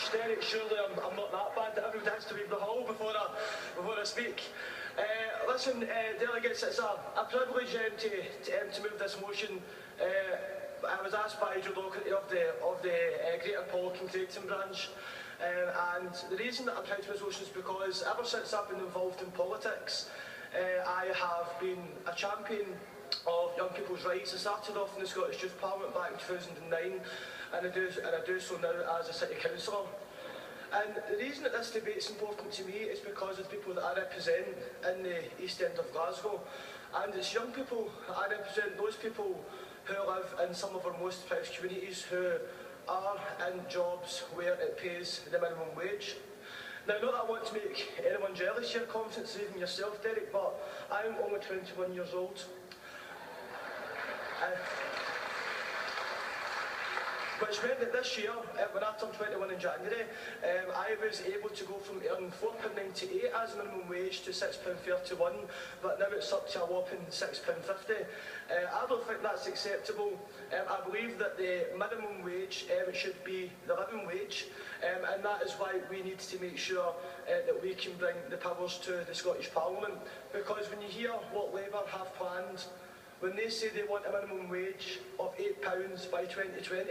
much, Derek. Surely I'm not that bad that everybody has to leave the hall before I speak. Listen, delegates, it's a privilege to move this motion. I was asked by Joe Docherty of the Greater Pollock and Creighton branch, and the reason that I'm proud to this motion is because ever since I've been involved in politics, I have been a champion of young people's rights. I started off in the Scottish Youth Parliament back in 2009, and I do so now as a City Councillor. And the reason that this debate is important to me is because of the people that I represent in the East End of Glasgow. And it's young people. I represent those people who live in some of our most deprived communities, who are in jobs where it pays the minimum wage. Now, not that I want to make anyone jealous here, confidence, even yourself, Derek, but I'm only 21 years old. Which meant that this year, when I turned 21 in January, I was able to go from earning £4.98 as a minimum wage to £6.31, but now it's up to a whopping £6.50. I don't think that's acceptable. I believe that the minimum wage should be the living wage, and that is why we need to make sure that we can bring the powers to the Scottish Parliament. Because when you hear what Labour have planned, when they say they want a minimum wage of £8 by 2020,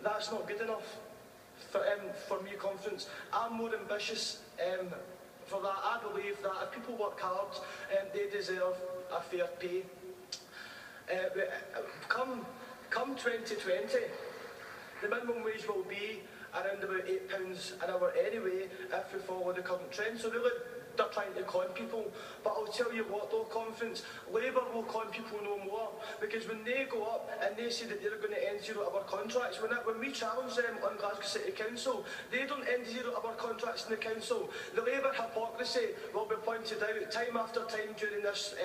that's not good enough for me, conference. I'm more ambitious for that. I believe that if people work hard, they deserve a fair pay. Come 2020, the minimum wage will be around about £8 an hour anyway if we follow the current trend. So really, they're trying to con people. But I'll tell you what though, conference, Labour will con people no more, because when they go up and they say that they're going to end zero-hour contracts, when we challenge them on Glasgow City Council, they don't end zero-hour contracts in the council. The Labour hypocrisy will be pointed out time after time during this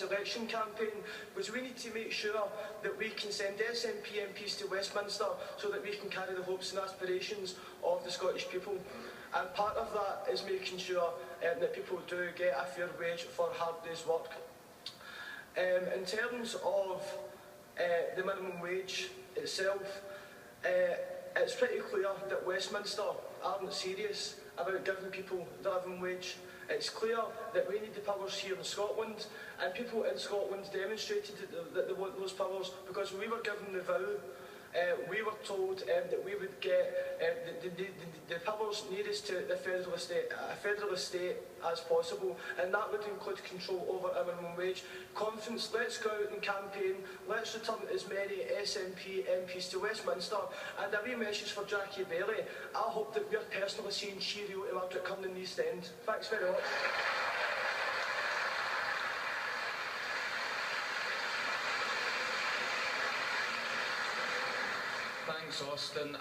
election campaign, because we need to make sure that we can send SNP MPs to Westminster so that we can carry the hopes and aspirations of the Scottish people. And part of that is making sure that people do get a fair wage for hard day's work. In terms of the minimum wage itself, it's pretty clear that Westminster aren't serious about giving people the living wage. It's clear that we need the powers here in Scotland, and people in Scotland demonstrated that they want those powers, because when we were given the vow, we were told that we would get the powers nearest to the federalist state as possible, and that would include control over our minimum wage. Conference, let's go out and campaign, let's return as many SNP MPs to Westminster, and a wee message for Jackie Bailey, I hope that we're personally saying cheerio to Margaret Curran in the East End. Thanks very much. Thanks, Austin.